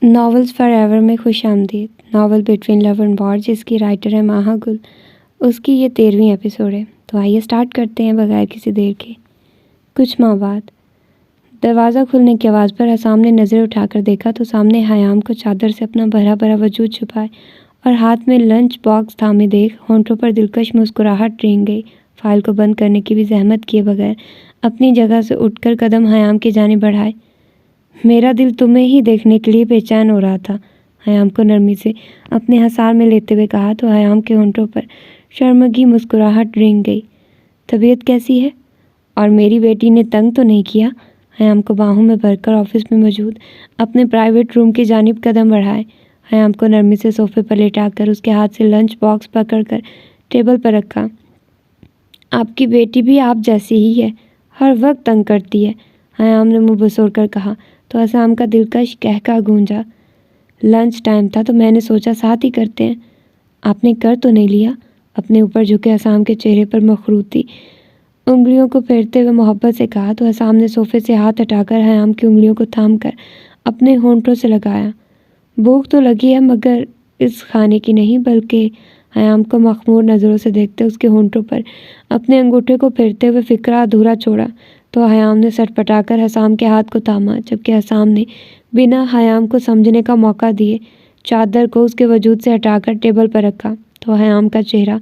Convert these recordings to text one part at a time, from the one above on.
Novels forever में खुशामदीद। Novel between love and war जिसकी राइटर है माहा गुल, उसकी ये 13वीं एपिसोड है। तो आइए स्टार्ट करते हैं बगैर किसी देर के। कुछ माह बाद दरवाज़ा खुलने की आवाज़ पर हसाम ने नज़र उठाकर देखा तो सामने हयाम को चादर से अपना भरा भरा वजूद छुपाए और हाथ में लंच बॉक्स थामे देख होंठों पर दिलकश मुस्कुराहट रेंग गई। फाइल को बंद करने की भी जहमत किए बगैर अपनी जगह से उठकर कदम हयाम की जानिब बढ़ाए। मेरा दिल तुम्हें ही देखने के लिए बेचैन हो रहा था, हयाम को नरमी से अपने हसार में लेते हुए कहा तो हयाम के होंठों पर शर्मगी मुस्कुराहट रेंग गई। तबीयत कैसी है? और मेरी बेटी ने तंग तो नहीं किया? हयाम को बाहों में भरकर ऑफिस में मौजूद अपने प्राइवेट रूम की जानिब कदम बढ़ाए। हयाम को नरमी से सोफे पर लेटाकर उसके हाथ से लंच बॉक्स पकड़कर टेबल पर रखा। आपकी बेटी भी आप जैसी ही है, हर वक्त तंग करती है, हयाम ने मुँह बसोरकर कहा तो हसाम का दिलकश कहका गूंजा। लंच टाइम था तो मैंने सोचा साथ ही करते हैं। आपने कर तो नहीं लिया? अपने ऊपर झुके हसाम के चेहरे पर मखरूती उंगलियों को फेरते हुए मोहब्बत से कहा तो हसाम ने सोफे से हाथ हटाकर हयाम की उंगलियों को थामकर अपने होंठों से लगाया। भूख तो लगी है मगर इस खाने की नहीं, बल्कि हयाम को मखमूर नज़रों से देखते उसके होंठों पर अपने अंगूठे को फेरते हुए फिक्रा अधूरा छोड़ा तो हयाम ने सटपटाकर हसाम के हाथ को थामा, जबकि हसाम ने बिना हयाम को समझने का मौका दिए चादर को उसके वजूद से हटाकर टेबल पर रखा तो हयाम का चेहरा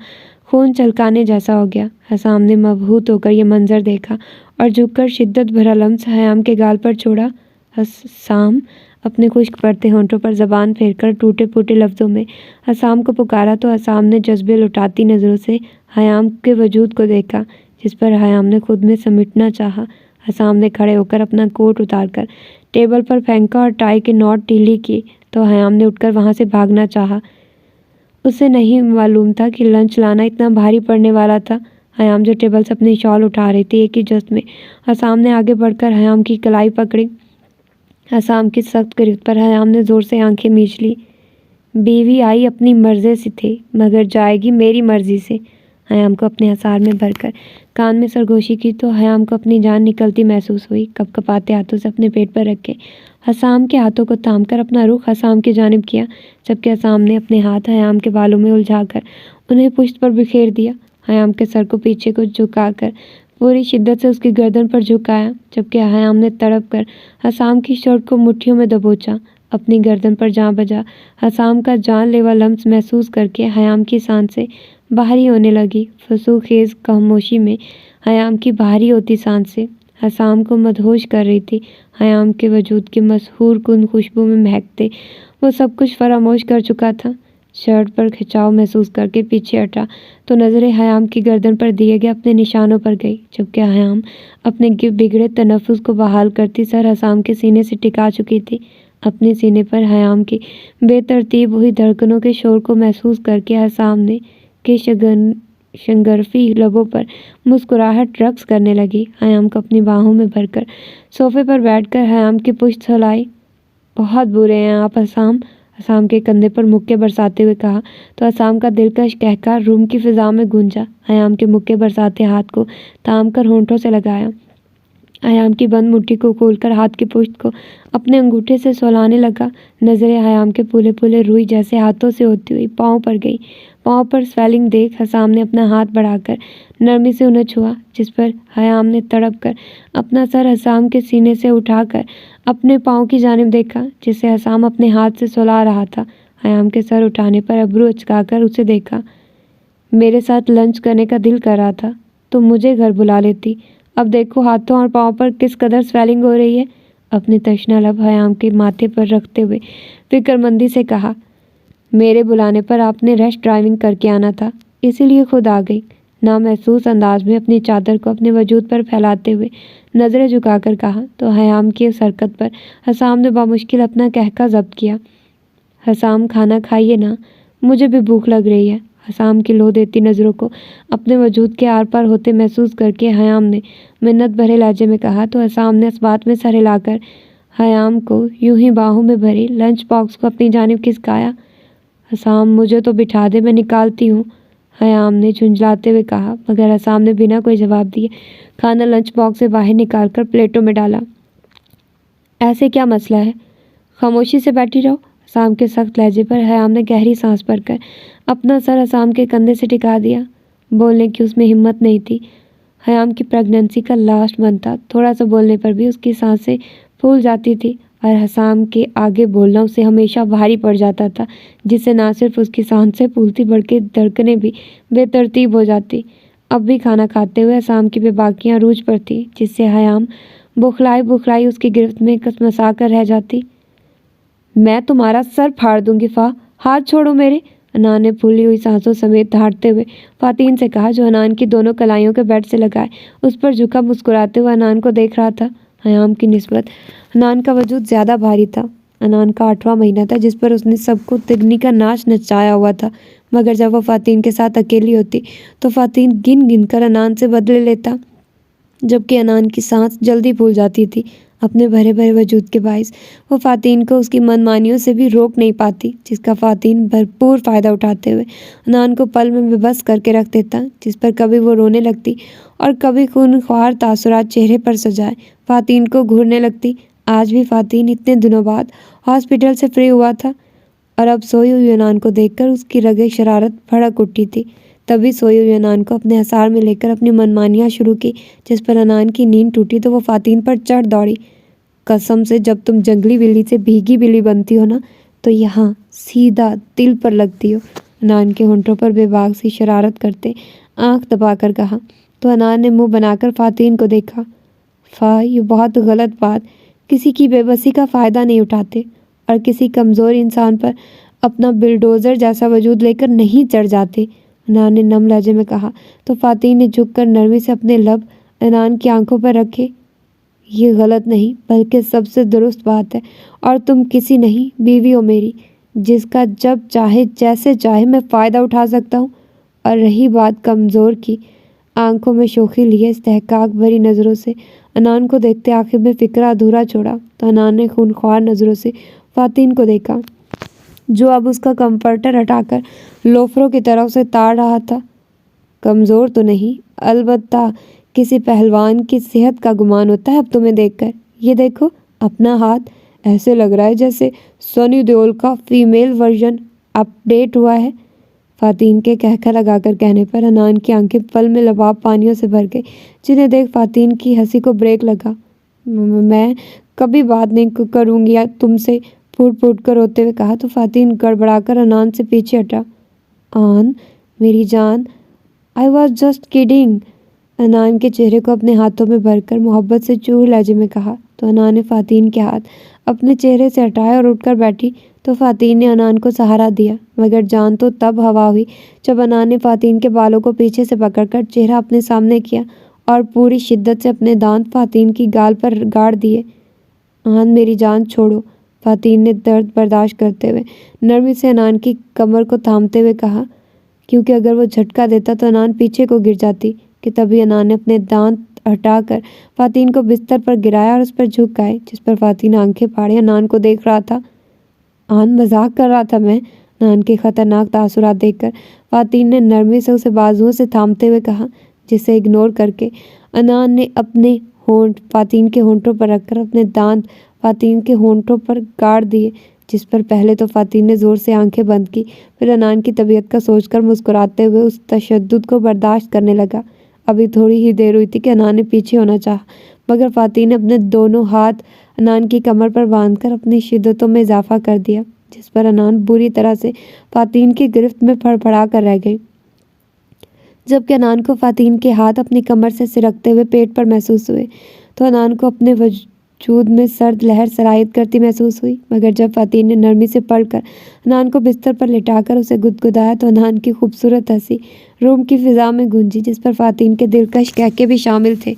खून छलकाने जैसा हो गया। हसाम ने मबहूत होकर यह मंजर देखा और झुककर शिद्दत भरा लम्स हयाम के गाल पर छोड़ा। हसाम अपने खुश्क पड़ते होंठों पर जबान फेरकर टूटे फूटे लफ्ज़ों में हसाम को पुकारा तो हसाम ने जज्बे लुटाती नज़रों से हयाम के वजूद को देखा, जिस पर हयाम ने खुद में समेटना चाहा। हसाम ने खड़े होकर अपना कोट उतारकर टेबल पर फेंका और टाई के नॉट ढीली की तो हयाम ने उठकर वहाँ से भागना चाहा। उसे नहीं मालूम था कि लंच लाना इतना भारी पड़ने वाला था। हयाम जो टेबल से अपनी शॉल उठा रही थी, एक ही जस्ट में हसाम ने आगे बढ़कर हयाम की कलाई पकड़ी। हसाम की सख्त गिरफ्त पर हयाम ने ज़ोर से आंखें मीच ली। बीवी आई अपनी मर्जी से थी मगर जाएगी मेरी मर्जी से। हयाम को अपने हसार में भरकर कान में सरगोशी की तो हयाम को अपनी जान निकलती महसूस हुई। कपकपाते हाथों से अपने पेट पर रखे हसाम के हाथों को थामकर अपना रुख हसाम की जानिब किया, जबकि हसाम ने अपने हाथ हयाम के बालों में उलझाकर उन्हें पुश्त पर बिखेर दिया। हयाम के सर को पीछे को झुकाकर पूरी शिद्दत से उसकी गर्दन पर झुकाया, जबकि हयाम ने तड़प कर हसाम की शर्ट को मुट्ठियों में दबोचा। अपनी गर्दन पर जा बजा हसाम का जानलेवा लम्स महसूस करके हयाम की सांसें बाहरी होने लगी। फसूखेज़ खामोशी में हयाम की बाहरी होती सांसें हसाम को मदहोश कर रही थी। हयाम के वजूद की मशहूर कुन खुशबू में महकते वो सब कुछ फरामोश कर चुका था। शर्ट पर खिंचाव महसूस करके पीछे हटा तो नज़रें हयाम की गर्दन पर दिए गए अपने निशानों पर गई, जबकि हयाम अपने बिगड़े तनफ़ुस को बहाल करती सर हसाम के सीने से टिका चुकी थी। अपने सीने पर हयाम की बेतरतीब हुई धड़कनों के शोर को महसूस करके हसाम ने के शंगरफी लबों पर मुस्कुराहट रक्स करने लगी। हयाम को अपनी बाहों में भरकर सोफे पर बैठकर हयाम की पुश्त हिलाई। बहुत बुरे हैं आप हसाम, हसाम के कंधे पर मुक्के बरसाते हुए कहा तो हसाम का दिलकश कहकर रूम की फिजा में गूंजा। हयाम के मुक्के बरसाते हाथ को थाम कर होंठों से लगाया। हयाम की बंद मुट्ठी को खोलकर हाथ की पुश्त को अपने अंगूठे से सहलाने लगा। नज़रें हयाम के फूले फूले रुई जैसे हाथों से होती हुई पाँव पर गई। पाँव पर स्वेलिंग देख हसाम ने अपना हाथ बढ़ाकर नरमी से उन्हें छुआ, जिस पर हयाम ने तड़प कर अपना सर हसाम के सीने से उठाकर अपने पाँव की जानिब देखा, जिसे हसाम अपने हाथ से सुला रहा था। हयाम के सर उठाने पर अब्रू अचकाकर उसे देखा। मेरे साथ लंच करने का दिल कर रहा था तो मुझे घर बुला लेती, अब देखो हाथों और पाँव पर किस कदर स्वेलिंग हो रही है। अपनी तशना लब हयाम के माथे पर रखते हुए फिक्रमंदी से कहा, मेरे बुलाने पर आपने रश ड्राइविंग करके आना था, इसीलिए खुद आ गई। नामहसूस अंदाज में अपनी चादर को अपने वजूद पर फैलाते हुए नज़रें झुकाकर कहा तो हयाम की इस हरकत पर हसाम ने बामुश्किल अपना कहका जब्त किया। हसाम खाना खाइए ना, मुझे भी भूख लग रही है। हसाम की लो देती नज़रों को अपने वजूद के आर पार होते महसूस करके हयाम ने मिन्नत भरे लहजे में कहा तो हसाम ने इस बात में सर हिलाकर हयाम को यूं ही बाहों में भरी लंच बॉक्स को अपनी जानिब खिसकाया। हसाम मुझे तो बिठा दे, मैं निकालती हूँ, हयाम ने झुंझलाते हुए कहा, मगर हसाम ने बिना कोई जवाब दिए खाना लंच बॉक्स से बाहर निकालकर प्लेटों में डाला। ऐसे क्या मसला है? खामोशी से बैठी रहो। हसाम के सख्त लहजे पर हयाम ने गहरी सांस भरकर अपना सर हसाम के कंधे से टिका दिया। बोलने की उसमें हिम्मत नहीं थी। हयाम की प्रेगनेंसी का लास्ट मंथ था। थोड़ा सा बोलने पर भी उसकी सांसें फूल जाती थी और हसाम के आगे बोलना उसे हमेशा भारी पड़ जाता था, जिससे ना सिर्फ उसकी सांसें फूलती बल्कि धड़कनें भी बेतरतीब हो जाती। अब भी खाना खाते हुए हसाम की बेबाकियां रूज पड़ती, जिससे हयाम बुखलाई बुखलाई उसकी गिरफ्त में कसमसा कर रह जाती। मैं तुम्हारा सर फाड़ दूंगी फा, हाथ छोड़ो मेरे, अनान ने फूली हुई सांसों समेत दहाड़ते हुए फातीन से कहा, जो अनान की दोनों कलाइयों के बेड से लगाए उस पर झुका मुस्कुराते हुए अनान को देख रहा था। हयाम की निस्बत अनान का वजूद ज़्यादा भारी था। अनान का 8वां महीना था जिस पर उसने सबको तिगनी का नाच नचाया हुआ था, मगर जब वह फातीन के साथ अकेली होती तो फातीन गिन गिन कर अनान से बदले लेता, जबकि अनान की सांस जल्दी फूल जाती थी। अपने भरे भरे वजूद के बाइस वो फातीन को उसकी मनमानियों से भी रोक नहीं पाती, जिसका फातीन भरपूर फ़ायदा उठाते हुए अनान को पल में बेबस करके रख देता, जिस पर कभी वो रोने लगती और कभी खूनख्वार तासुरात चेहरे पर सजाए फातीन को घूरने लगती। आज भी फातीन इतने दिनों बाद हॉस्पिटल से फ्री हुआ था और अब सोई हुई अनान को देखकर उसकी रगे शरारत भड़क उठी थी। तभी सोई हुई अनान को अपने हसार में लेकर अपनी मनमानियाँ शुरू की, जिस पर अनान की नींद टूटी तो वो फातीन पर चढ़ दौड़ी। कसम से जब तुम जंगली बिल्ली से भीगी बिल्ली बनती हो ना, तो यहाँ सीधा दिल पर लगती हो, अनान के होंठों पर बेबाक सी शरारत करते आंख दबाकर कहा। तो अनान ने मुंह बनाकर फातीन को देखा। फा, ये बहुत गलत बात, किसी की बेबसी का फ़ायदा नहीं उठाते और किसी कमज़ोर इंसान पर अपना बिल्डोज़र जैसा वजूद लेकर नहीं चढ़ जाते, अनान ने नम लहजे में कहा। तो फातीन ने झुककर नरमी से अपने लब अनान की आंखों पर रखे। ये गलत नहीं बल्कि सबसे दुरुस्त बात है, और तुम किसी नहीं, बीवी हो मेरी, जिसका जब चाहे जैसे चाहे मैं फ़ायदा उठा सकता हूँ। और रही बात कमज़ोर की, आंखों में शोखी लिए इस्तेहकाक भरी नज़रों से अनान को देखते आखिर में फ़िक्रा अधूरा छोड़ा तो अनान ने खूनख्वार नज़रों से फातीन को देखा, जो अब उसका कंफर्टर हटाकर लोफरों की तरह उसे ताड़ रहा था। कमज़ोर तो नहीं, अलबत्ता किसी पहलवान की सेहत का गुमान होता है अब तुम्हें देखकर। ये देखो अपना हाथ, ऐसे लग रहा है जैसे सनी देओल का फीमेल वर्जन अपडेट हुआ है। फातीन के कहकर लगाकर कहने पर अनान की आंखें पल में लबाब पानियों से भर गई, जिन्हें देख फातीन की हंसी को ब्रेक लगा। मैं कभी बात नहीं करूँगी या तुमसे, फूट फूट कर रोते हुए कहा तो फातीन गड़बड़ाकर अनान से पीछे हटा। आन मेरी जान, आई वॉज जस्ट किडिंग, अनान के चेहरे को अपने हाथों में भरकर मोहब्बत से चूर लहजे में कहा तो अनान ने फातीन के हाथ अपने चेहरे से हटाए और उठकर बैठी तो फातीन ने अनान को सहारा दिया, मगर जान तो तब हवा हुई जब अनान ने फातीन के बालों को पीछे से पकड़कर चेहरा अपने सामने किया और पूरी शिद्दत से अपने दांत फातीन की गाल पर गाड़ दिए। आन मेरी जान छोड़ो, फातीन ने दर्द बर्दाश्त करते हुए नरमी से अनान की कमर को थामते हुए कहा, क्योंकि अगर वो झटका देता तो अनान पीछे को गिर जाती। कि तभी अनान ने अपने दांत हटाकर फातीन को बिस्तर पर गिराया और उस पर झुक गए, जिस पर फातीन आंखें फाड़े अनान को देख रहा था। आन मजाक कर रहा था मैं, अनान के खतरनाक तासुरात देखकर फातीन ने नरमी से उसे बाजुओं से थामते हुए कहा, जिसे इग्नोर करके अनान ने अपने होंठ फातीन के होंठों पर रखकर अपने दांत फातीन के होंठों पर गाड़ दिए, जिस पर पहले तो फातीन ने ज़ोर से आंखें बंद की, फिर अनान की तबीयत का सोचकर मुस्कुराते हुए उस तशद्दुद को बर्दाश्त करने लगा। अभी थोड़ी ही देर हुई थी कि अनान ने पीछे होना चाहा, मगर फातीन ने अपने दोनों हाथ अनान की कमर पर बांधकर अपनी शिद्दतों में इजाफा कर दिया, जिस पर अनान बुरी तरह से फातीन की गिरफ्त में फड़फड़ा कर रह गई। जबकि अनान को फातीन के हाथ अपनी कमर से सिरकते हुए पेट पर महसूस हुए तो अनान को अपने वजूद में सर्द लहर सरायत करती महसूस हुई, मगर जब फातीन ने नरमी से पढ़कर अनान को बिस्तर पर लिटाकर उसे गुदगुदाया तो अनान की खूबसूरत हंसी रूम की फिजा में गूंजी, जिस पर फातीन के दिलकश कहके भी शामिल थे।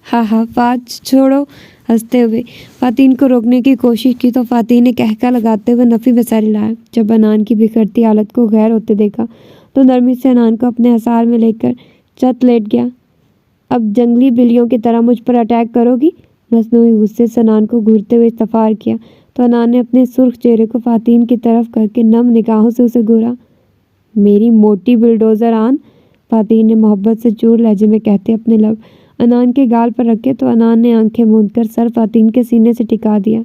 हा हा फाज छोड़ो, हंसते हुए फातीन को रोकने की कोशिश की तो फातीन ने कहका लगाते हुए नफ़ी में सर हिलाया। जब अनान की बिखरती हालत को गैर होते देखा तो नरमी से अनान को अपने हसार में लेकर चत लेट गया। अब जंगली बिल्लियों की तरह मुझ पर अटैक करोगी, मसनूई गुस्से से अनान को घूरते हुए इस्तफार किया तो अनान ने अपने सुर्ख चेहरे को फातीन की तरफ करके नम निगाहों से उसे घूरा। मेरी मोटी बिल्डोज़र आन, फातीन ने मोहब्बत से चूर लहजे में कहते अपने लब अनान के गाल पर रखे तो अनान ने आंखें मूंदकर सर फातीन के सीने से टिका दिया।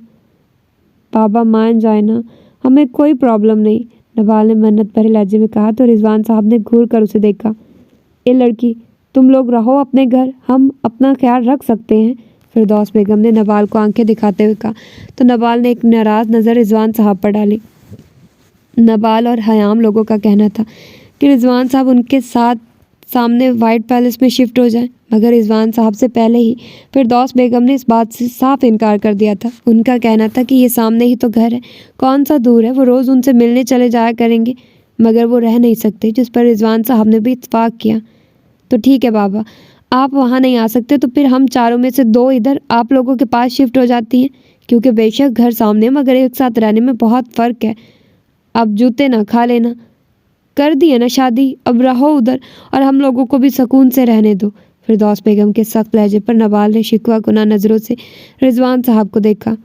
बाबा मान जाए ना, हमें कोई प्रॉब्लम नहीं, नवाल ने मन्नत भरे लहजे में कहा तो रिजवान साहब ने घूर कर उसे देखा। ए लड़की, तुम लोग रहो अपने घर, हम अपना ख्याल रख सकते हैं, फिरदौस बेगम ने नवाल को आंखें दिखाते हुए कहा। तो नवाल ने एक नाराज नज़र रिजवान साहब पर डाली। नवाल और हयाम लोगों का कहना था कि रिजवान साहब उनके साथ सामने वाइट पैलेस में शिफ्ट हो जाएं, मगर रिजवान साहब से पहले ही फिरदौस बेगम ने इस बात से साफ इनकार कर दिया था। उनका कहना था कि ये सामने ही तो घर है, कौन सा दूर है, वो रोज़ उनसे मिलने चले जाया करेंगे, मगर वो रह नहीं सकते, जिस पर रिजवान साहब ने भी इत्तेफाक किया। तो ठीक है बाबा, आप वहाँ नहीं आ सकते तो फिर हम चारों में से दो इधर आप लोगों के पास शिफ्ट हो जाती हैं, क्योंकि बेशक घर सामने मगर एक साथ रहने में बहुत फ़र्क है। अब जूते ना खा लेना, कर दी है ना शादी, अब रहो उधर और हम लोगों को भी सुकून से रहने दो। फिरदौस बेगम के सख्त लहजे पर नवाल ने शिकवा कुना नज़रों से रिजवान साहब को देखा।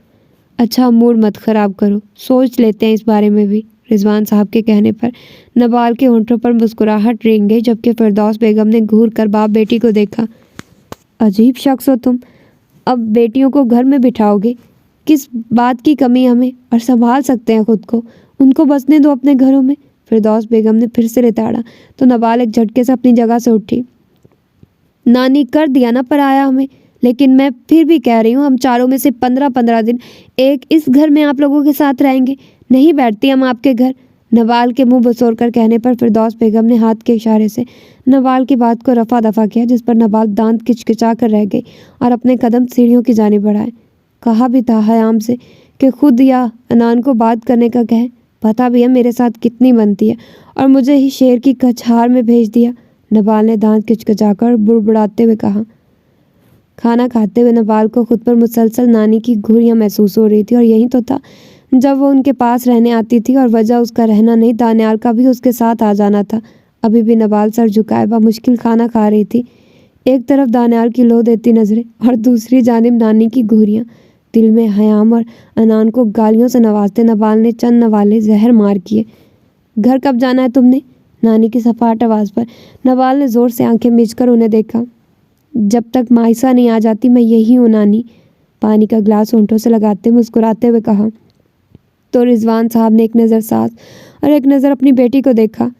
अच्छा मूड मत ख़राब करो, सोच लेते हैं इस बारे में भी। रिजवान साहब के कहने पर नवाल के होंठों पर मुस्कुराहट रेंग गई, जबकि फिरदौस बेगम ने घूर कर बाप बेटी को देखा। अजीब शख्स हो तुम, अब बेटियों को घर में बिठाओगे, किस बात की कमी हमें, और संभाल सकते हैं खुद को, उनको बसने दो अपने घरों में। फिरदौस बेगम ने फिर से लिताड़ा तो नवाल एक झटके से अपनी जगह से उठी। नानी कर दिया ना पराया हमें, लेकिन मैं फिर भी कह रही हूँ, हम चारों में से 15-15 दिन एक इस घर में आप लोगों के साथ रहेंगे, नहीं बैठती हम आपके घर। नवाल के मुंह बसोर कर कहने पर फिरदौस बेगम ने हाथ के इशारे से नवाल की बात को रफा दफा किया, जिस पर नवाल दांत किचकिचा कर रह गई और अपने कदम सीढ़ियों की जानिब बढ़ाए। कहा भी था हयाम से कि खुद या अनान को बात करने का कहे, पता भी है मेरे साथ कितनी बनती है, और मुझे ही शेर की कछार में भेज दिया। नवाल ने दांत किचकिचाकर बुड़बुड़ाते हुए कहा। खाना खाते हुए नवाल को खुद पर मुसलसल नानी की घुरियाँ महसूस हो रही थी, और यही तो था जब वो उनके पास रहने आती थी, और वजह उसका रहना नहीं, दानियाल का भी उसके साथ आ जाना था। अभी भी नवाल सर झुकाए मुश्किल खाना खा रही थी। एक तरफ दानियाल की लो देती नजरें और दूसरी जानिब नानी की घुरियाँ। दिल में हयाम और अनान को गालियों से नवाजते नवाल ने चंद नवाले जहर मार किए। घर कब जाना है तुमने? नानी की सपाट आवाज़ पर नवाल ने ज़ोर से आंखें मीचकर उन्हें देखा। जब तक माइसा नहीं आ जाती मैं यही हूँ नानी, पानी का गिलास होंठों से लगाते मुस्कुराते हुए कहा। तो रिजवान साहब ने एक नज़र सास और एक नज़र अपनी बेटी को देखा।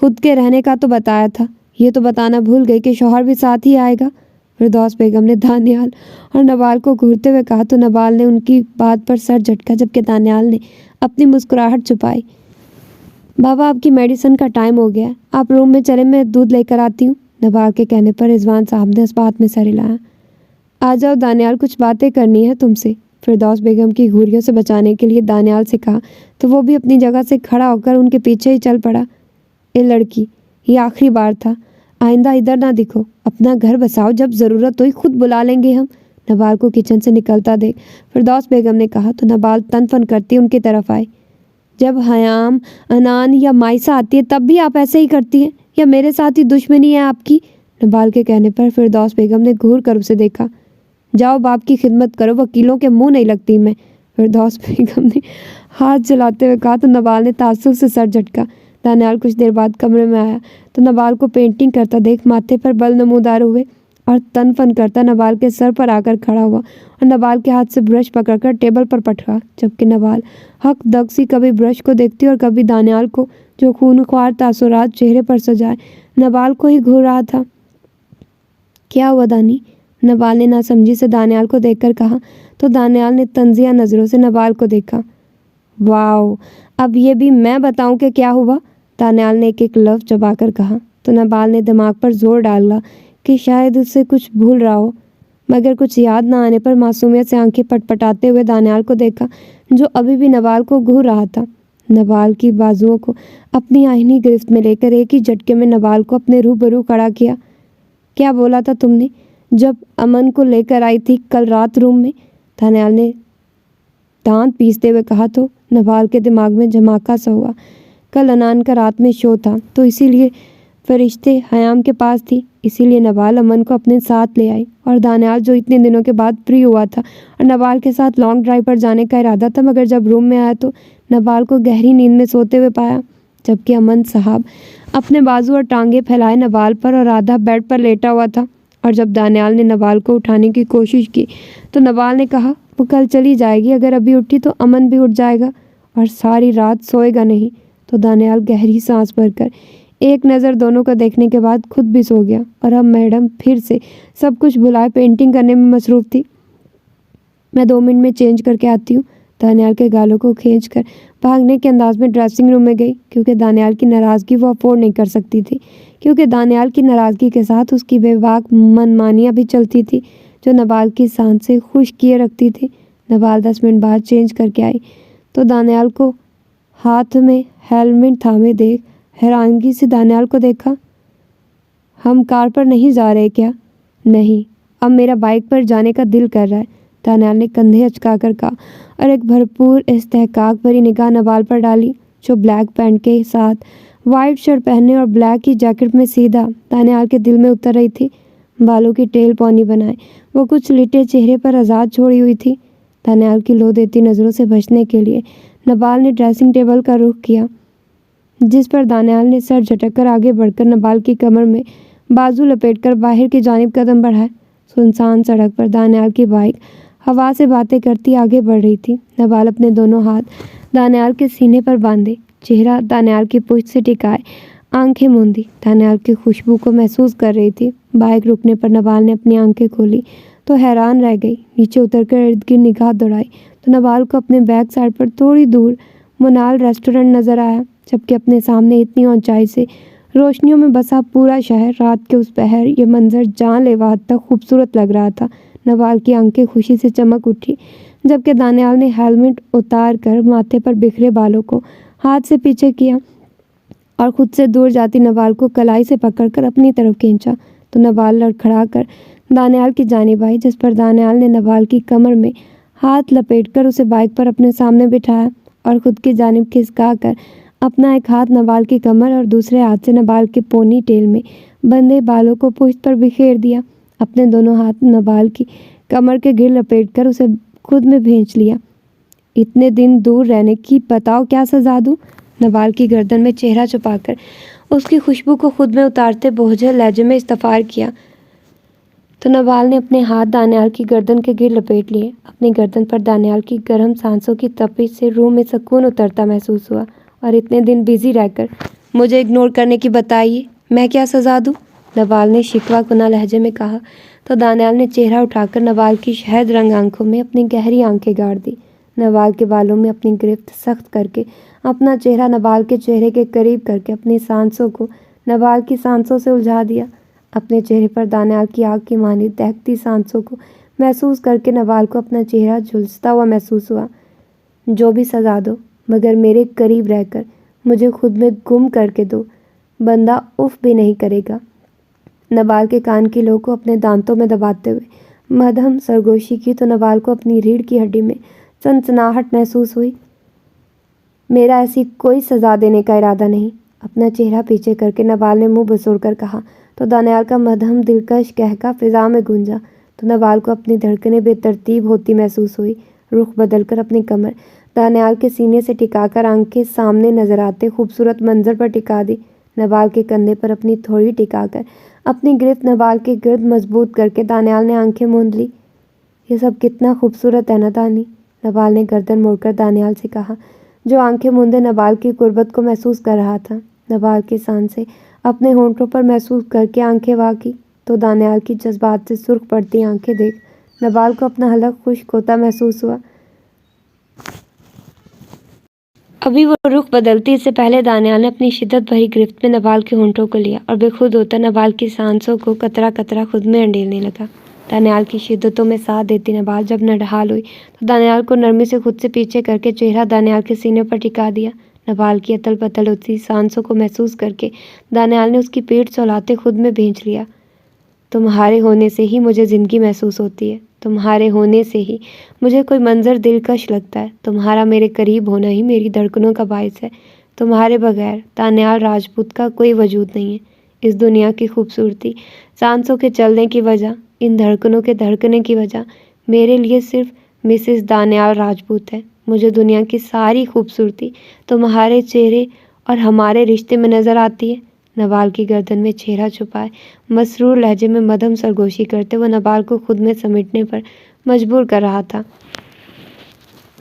खुद के रहने का तो बताया था, ये तो बताना भूल गई कि शौहर भी साथ ही आएगा। फिरदौस बेगम ने दानियाल और नवाल को घूरते हुए कहा तो नवाल ने उनकी बात पर सर झटका, जबकि दानियाल ने अपनी मुस्कुराहट छुपाई। बाबा आपकी मेडिसिन का टाइम हो गया है, आप रूम में चले, मैं दूध लेकर आती हूँ। नवाल के कहने पर रिजवान साहब ने इस बात में सर हिलाया। आ जाओ दानियाल, कुछ बातें करनी है तुमसे। फिरदौस बेगम की घूरियों से बचाने के लिए दानियाल से कहा तो वो भी अपनी जगह से खड़ा होकर उनके पीछे ही चल पड़ा। ए लड़की, ये आखिरी बार था, आइंदा इधर ना दिखो, अपना घर बसाओ, जब ज़रूरत हुई खुद बुला लेंगे हम। नवाल को किचन से निकलता देख फिरदौस बेगम ने कहा तो नवाल तन फन करती उनकी तरफ आई। जब हयाम, अनान या माइसा आती है तब भी आप ऐसे ही करती हैं, या मेरे साथ ही दुश्मनी है आपकी? नवाल के कहने पर फिरदौस बेगम ने घूर कर उसे देखा। जाओ बाप की खिदमत करो, वकीलों के मुंह नहीं लगती मैं। फिरदौस बेगम ने हाथ जलाते हुए कहा तो नवाल ने ताज्जुब से सर झटका। दानियाल कुछ देर बाद कमरे में आया तो नवाल को पेंटिंग करता देख माथे पर बल नमूदार हुए और तन फन करता नवाल के सर पर आकर खड़ा हुआ और नवाल के हाथ से ब्रश पकड़कर टेबल पर पटका, जबकि नवाल हक दक सी कभी ब्रश को देखती और कभी दानियाल को, जो खूनख्वार तासुरात चेहरे पर सजाए नवाल को ही घूर रहा था। क्या हुआ दानी? नवाल ने नासमझी से दानियाल को देखकर कहा तो दानियाल ने तंजिया नज़रों से नवाल को देखा। वाओ, अब ये भी मैं बताऊं कि क्या हुआ? दानियाल ने एक एक लफ्ज़ चबाकर कहा तो नवाल ने दिमाग पर जोर डाला कि शायद उससे कुछ भूल रहा हो, मगर कुछ याद न आने पर मासूमियत से आंखें पटपटाते हुए दानियाल को देखा, जो अभी भी नवाल को घूर रहा था। नवाल की बाजुओं को अपनी आईनी गिरफ्त में लेकर एक ही झटके में नवाल को अपने रूबरू खड़ा किया। क्या बोला था तुमने जब अमन को लेकर आई थी कल रात रूम में? दानियाल ने दांत पीसते हुए कहा तो नवाल के दिमाग में झमाका सा हुआ। कल अनान का रात में शो था तो इसीलिए फरिश्ते हयाम के पास थी, इसीलिए नवाल अमन को अपने साथ ले आई, और दानियाल जो इतने दिनों के बाद फ्री हुआ था और नवाल के साथ लॉन्ग ड्राइव पर जाने का इरादा था, मगर जब रूम में आया तो नवाल को गहरी नींद में सोते हुए पाया, जबकि अमन साहब अपने बाजू और टांगे फैलाए नवाल पर और आधा बेड पर लेटा हुआ था। और जब दानियाल ने नवाल को उठाने की कोशिश की तो नवाल ने कहा वो कल चली जाएगी, अगर अभी उठी तो अमन भी उठ जाएगा और सारी रात सोएगा नहीं। तो दानियाल गहरी सांस भरकर एक नज़र दोनों को देखने के बाद खुद भी सो गया। और अब मैडम फिर से सब कुछ भुलाए पेंटिंग करने में मसरूफ़ थी। मैं 2 मिनट में चेंज करके आती हूँ। दानियाल के गालों को खींचकर भागने के अंदाज में ड्रेसिंग रूम में गई, क्योंकि दानियाल की नाराज़गी वो अफोर्ड नहीं कर सकती थी, क्योंकि दानियाल की नाराज़गी के साथ उसकी बेबाक मनमानियाँ भी चलती थी, जो नवाल की सांस से खुश किए रखती थी। नवाल 10 मिनट बाद चेंज करके आई तो दानियाल को हाथ में हेलमेट थामे देख हैरानगी से दानियाल को देखा। हम कार पर नहीं जा रहे क्या? नहीं, अब मेरा बाइक पर जाने का दिल कर रहा है, दानियाल ने कंधे अचकाकर कहा और एक भरपूर इस्तेहकाक भरी निगाह नवाल पर डाली, जो ब्लैक पैंट के साथ वाइट शर्ट पहने और ब्लैक की जैकेट में सीधा दानियाल के दिल में उतर रही थी। बालों की टेल पौनी बनाए वो कुछ लिटे चेहरे पर आज़ाद छोड़ी हुई थी। दानियाल की लो देती नज़रों से बचने के लिए नवाल ने ड्रेसिंग टेबल का रुख किया, जिस पर दानियाल ने सर झटककर आगे बढ़कर नवाल की कमर में बाजू लपेटकर बाहर की जानिब कदम बढ़ाए। सुनसान सड़क पर दानियाल की बाइक हवा से बातें करती आगे बढ़ रही थी। नवाल अपने दोनों हाथ दानियाल के सीने पर बांधे, चेहरा दानियाल की पुश्त से टिकाए, आंखें मूंदी दानियाल की खुशबू को महसूस कर रही थी। बाइक रुकने पर नवाल ने अपनी आंखें खोली तो हैरान रह गई। नीचे उतरकर इर्द गिर्द निगाह दौड़ाई तो नवाल को अपने बैक साइड पर थोड़ी दूर मोनाल रेस्टोरेंट नज़र आया, जबकि अपने सामने इतनी ऊंचाई से रोशनियों में बसा पूरा शहर रात के उस पहर ये मंजर जानलेवा हद तक खूबसूरत लग रहा था। नवाल की आंखें खुशी से चमक उठी, जबकि दानियाल ने हेलमेट उतार कर माथे पर बिखरे बालों को हाथ से पीछे किया और खुद से दूर जाती नवाल को कलाई से पकड़कर अपनी तरफ खींचा तो नवाल लड़खड़ा कर दानियाल की जानिब आई, जिस पर दानियाल ने नवाल की कमर में हाथ लपेटकर उसे बाइक पर अपने सामने बिठाया और खुद की जानिब खिसका कर अपना एक हाथ नवाल की कमर और दूसरे हाथ से नवाल के पोनी टेल में बंधे बालों को पुश्त पर बिखेर दिया। अपने दोनों हाथ नवाल की कमर के गिर लपेटकर उसे खुद में भींच लिया। इतने दिन दूर रहने की बताओ क्या सजा दूँ? नवाल की गर्दन में चेहरा छुपाकर उसकी खुशबू को खुद में उतारते बोझल लहजे में इस्तफार किया तो नवाल ने अपने हाथ दानियाल की गर्दन के गिर लपेट लिए। अपनी गर्दन पर दानियाल की गर्म सांसों की तपिश से रूह में सुकून उतरता महसूस हुआ। और इतने दिन बिजी रहकर मुझे इग्नोर करने की बताइए, मैं क्या सजा दूँ? नवाल ने शिकवा कुना लहजे में कहा तो दानियाल ने चेहरा उठाकर नवाल की शहद रंग आंखों में अपनी गहरी आंखें गाड़ दी। नवाल के बालों में अपनी गिरफ्त सख्त करके अपना चेहरा नवाल के चेहरे के करीब करके अपनी सांसों को नवाल की सांसों से उलझा दिया। अपने चेहरे पर दानियाल की आग की मानी दहकती सांसों को महसूस करके नवाल को अपना चेहरा झुलसता हुआ महसूस हुआ। जो भी सजा दो, मगर मेरे करीब रहकर मुझे खुद में गुम करके दो, बंदा उफ भी नहीं करेगा। नवाल के कान की लो को अपने दांतों में दबाते हुए मध्यम सरगोशी की तो नवाल को अपनी रीढ़ की हड्डी में सनसनाहट महसूस हुई। मेरा ऐसी कोई सज़ा देने का इरादा नहीं, अपना चेहरा पीछे करके नवाल ने मुंह बसोड़कर कहा तो दानियाल का मध्यम दिलकश कहका फिजा में गूंजा तो नवाल को अपनी धड़कनें बेतरतीब होती महसूस हुई। रुख बदलकर अपनी कमर दानियाल के सीने से टिकाकर आंखें सामने नजर आते खूबसूरत मंजर पर टिका दी। नवाल के कंधे पर अपनी थोड़ी टिकाकर अपनी गिरफ्त नवाल के गिर्द मजबूत करके दानियाल ने आंखें मूंद ली। ये सब कितना खूबसूरत है ना दानी, नवाल ने गर्दन मोड़कर दानियाल से कहा, जो आंखें मूंदे नवाल की कुर्बत को महसूस कर रहा था। नवाल की सांसें अपने होंठों पर महसूस करके आंखें वाकी तो दानियाल की जज्बात से सुर्ख पड़ती आंखें देख नवाल को अपना हलक खुश्क होता महसूस हुआ। अभी वो रुख बदलती इससे पहले दानियाल ने अपनी शिद्दत भरी गिरफ्त में नवाल के होंठों को लिया और बेखुद होता नवाल की सांसों को कतरा कतरा खुद में अंडेलने लगा। दानियाल की शिद्दतों में साथ देती नवाल जब नढाल हुई तो दानियाल को नरमी से खुद से पीछे करके चेहरा दानियाल के सीने पर टिका दिया। नवाल की अतल पतल होती सांसों को महसूस करके दानियाल ने उसकी पीठ सहलाते खुद में भींच लिया। तुम्हारे होने से ही मुझे ज़िंदगी महसूस होती है, तुम्हारे होने से ही मुझे कोई मंजर दिलकश लगता है, तुम्हारा मेरे करीब होना ही मेरी धड़कनों का बायस है। तुम्हारे बगैर दानियाल राजपूत का कोई वजूद नहीं है। इस दुनिया की खूबसूरती, सांसों के चलने की वजह, इन धड़कनों के धड़कने की वजह मेरे लिए सिर्फ मिसेस दानियाल राजपूत है। मुझे दुनिया की सारी खूबसूरती तुम्हारे चेहरे और हमारे रिश्ते में नज़र आती है। नवाल की गर्दन में चेहरा छुपाए मसरूर लहजे में मध्यम सरगोशी करते हुए नवाल को खुद में समेटने पर मजबूर कर रहा था।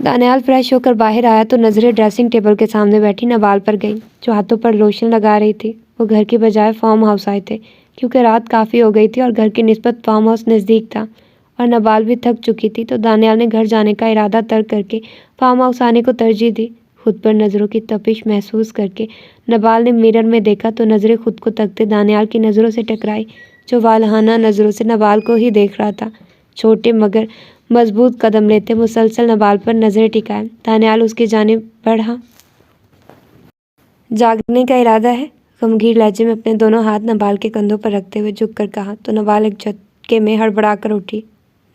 दानियाल फ्रेश होकर बाहर आया तो नज़रें ड्रेसिंग टेबल के सामने बैठी नवाल पर गई, जो हाथों पर लोशन लगा रही थी। वो घर की बजाय फार्म हाउस आए थे, क्योंकि रात काफ़ी हो गई थी और घर की निस्बत फार्म हाउस नज़दीक था और नवाल भी थक चुकी थी। तो दानियाल ने घर जाने का इरादा तर्क करके फार्म हाउस आने को तरजीह दी। खुद पर नज़रों की तपिश महसूस करके नवाल ने मिरर में देखा तो नज़रें खुद को तकते दानियाल की नज़रों से टकराई, जो वालहाना नज़रों से नवाल को ही देख रहा था। छोटे मगर मजबूत कदम लेते मुसलसल नवाल पर नज़रें टिकाए दानियाल उसकी जानिब बढ़ा। जागने का इरादा है? गमगीन लहजे में अपने दोनों हाथ नवाल के कंधों पर रखते हुए झुक कर कहा तो नवाल एक झटके में हड़बड़ा कर उठी।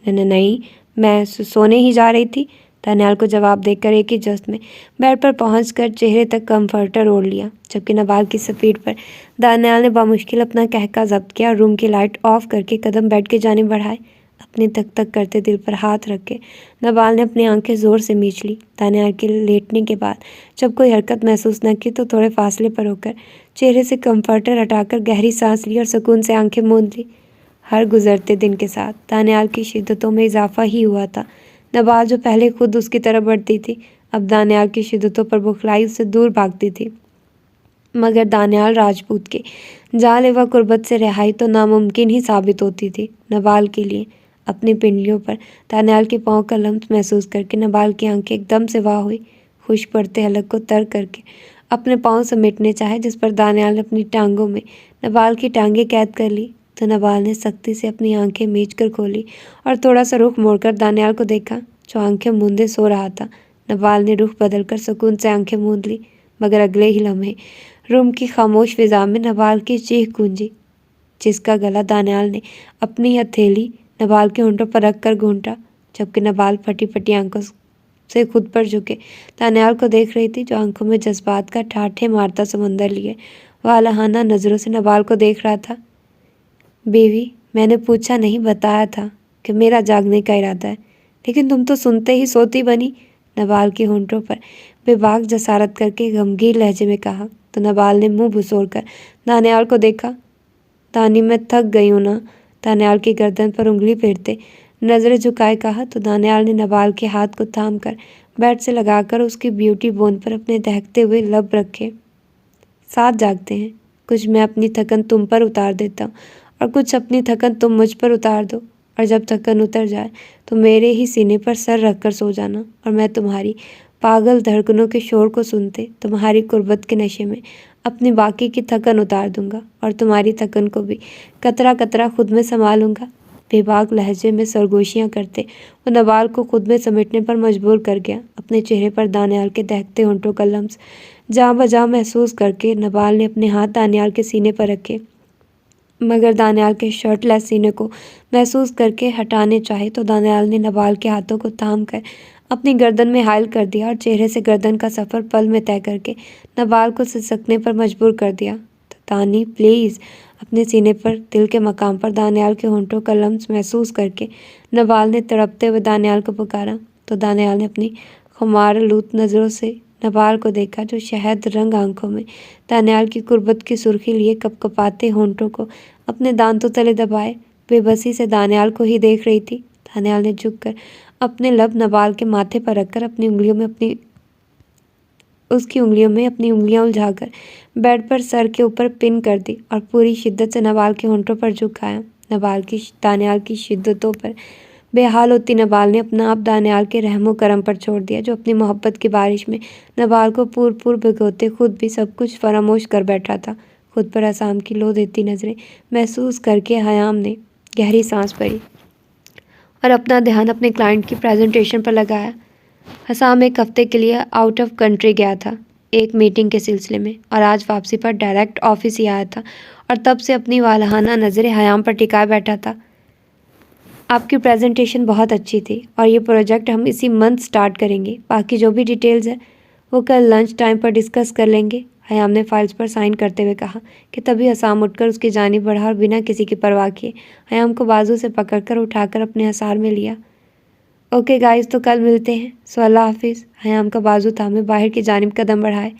नहीं, मैं सोने ही जा रही थी, दानियाल को जवाब देकर एक ही जस्त में बेड पर पहुंचकर चेहरे तक कंफर्टर ओढ़ लिया, जबकि नवाल की स्पीड पर दानियाल ने बामुश्किल अपना कहका जब्त किया और रूम की लाइट ऑफ करके कदम बेड की जानिब बढ़ाए। अपनी तक तक करते दिल पर हाथ रख के नवाल ने अपनी आंखें जोर से मींच ली। दानियाल के लेटने के बाद जब कोई हरकत महसूस न की तो थोड़े फासले पर होकर चेहरे से कंफर्टर हटाकर गहरी सांस ली और सुकून से आंखें मूंद ली। हर गुजरते दिन के साथ दानियाल की शिद्दतों में इजाफा ही हुआ था। नवाल जो पहले खुद उसकी तरफ बढ़ती थी, अब दानियाल की शिद्दतों पर बुखलाई उससे दूर भागती थी। मगर दानियाल राजपूत के जानलेवा कुर्बत से रिहाई तो नामुमकिन ही साबित होती थी नवाल के लिए। अपनी पिंडलियों पर दानियाल के पाँव का लम्स महसूस करके नवाल की आंखें एकदम से वाह हुई। खुश पड़ते हलक को तर करके अपने पाँव समेटने चाहे, जिस पर दानियाल ने अपनी टांगों में नवाल की टांगें कैद कर ली। तो नवाल ने सख्ती से अपनी आंखें मीच कर खोली और थोड़ा सा रुख मोड़कर दानियाल को देखा, जो आंखें मूंदे सो रहा था। नवाल ने रुख बदलकर सुकून से आंखें मूंद ली, मगर अगले ही लम्हे रूम की खामोश फिजा में नवाल की चीख गूंजी, जिसका गला दानियाल ने अपनी हथेली नवाल के होंठों पर रख कर घूंटा, जबकि नवाल फटी फटी आंखों से खुद पर झुके दानियाल को देख रही थी, जो आंखों में जज्बात का ठाठे मारता समंदर लिए वालहाना नज़रों से नवाल को देख रहा था। बेबी, मैंने पूछा नहीं, बताया था कि मेरा जागने का इरादा है, लेकिन तुम तो सुनते ही सोती बनी, नवाल के होंठों पर बेबाक जसारत करके गमगीन लहजे में कहा। तो नवाल ने मुंह भुसोड़कर दानियाल को देखा। दानी, मैं थक गई हूँ ना, दानियाल की गर्दन पर उंगली फेरते नज़रें झुकाए कहा। तो दानियाल ने नवाल के हाथ को थाम कर बेड से लगाकर उसकी ब्यूटी बोन पर अपने दहकते हुए लब रखे। साथ जागते हैं, कुछ मैं अपनी थकन तुम पर उतार देता हूँ और कुछ अपनी थकन तुम मुझ पर उतार दो, और जब थकन उतर जाए तो मेरे ही सीने पर सर रखकर सो जाना, और मैं तुम्हारी पागल धड़कनों के शोर को सुनते तुम्हारी कुर्बत के नशे में अपनी बाकी की थकन उतार दूंगा और तुम्हारी थकन को भी कतरा कतरा खुद में संभालूंगा। बेबाक लहजे में सरगोशियाँ करते वो नवाल को खुद में समेटने पर मजबूर कर गया। अपने चेहरे पर दानियाल के दहकते होंठों का लम्स जहाँ बजहाँ महसूस करके नवाल ने अपने हाथ दानियाल के सीने पर रखे, मगर दानियाल के शर्टलेस सीने को महसूस करके हटाने चाहे तो दानियाल ने नवाल के हाथों को थाम कर अपनी गर्दन में हायल कर दिया और चेहरे से गर्दन का सफ़र पल में तय करके नवाल को सिसकने पर मजबूर कर दिया। तो दानी प्लीज़, अपने सीने पर दिल के मकाम पर दानियाल के होंठों का लम्स महसूस करके नवाल ने तड़पते हुए दानियाल को पुकारा। तो दानियाल ने अपनी खुमारआलूद नज़रों से नवाल को देखा, जो शहद रंग आंखों में दानियाल की कुर्बत की सुर्खी लिए कपकपाते होंठों को अपने दांतों तले दबाए बेबसी से दानियाल को ही देख रही थी। दानियाल ने झुककर अपने लब नवाल के माथे पर रखकर उसकी उंगलियों में अपनी उंगलियां उलझाकर बेड पर सर के ऊपर पिन कर दी और पूरी शिद्दत से नवाल के होंठों पर झुकाया। दानियाल की शिद्दतों पर बेहाल होती नवाल ने अपना आप दानियाल के रहमो करम पर छोड़ दिया, जो अपनी मोहब्बत की बारिश में नवाल को पूर भिगोते खुद भी सब कुछ फरामोश कर बैठा था। खुद पर असाम की लो देती नज़रें महसूस करके हयाम ने गहरी सांस भरी और अपना ध्यान अपने क्लाइंट की प्रेजेंटेशन पर लगाया। हसाम एक हफ्ते के लिए आउट ऑफ कंट्री गया था एक मीटिंग के सिलसिले में, और आज वापसी पर डायरेक्ट ऑफिस ही आया था और तब से अपनी वालहाना नज़रें हयाम पर टिकाए बैठा था। आपकी प्रेजेंटेशन बहुत अच्छी थी और ये प्रोजेक्ट हम इसी मंथ स्टार्ट करेंगे। बाकी जो भी डिटेल्स है वो कल लंच टाइम पर डिस्कस कर लेंगे, हयाम ने फाइल्स पर साइन करते हुए कहा। कि तभी हसाम उठकर उसकी जानिब बढ़ा और बिना किसी की परवाह किए हयाम को बाजू से पकड़कर उठाकर अपने हसार में लिया। ओके गाइस, तो कल मिलते हैं, सो अल्लाह हाफिज़। हयाम का बाजू थामे बाहर की जानिब कदम बढ़ाए।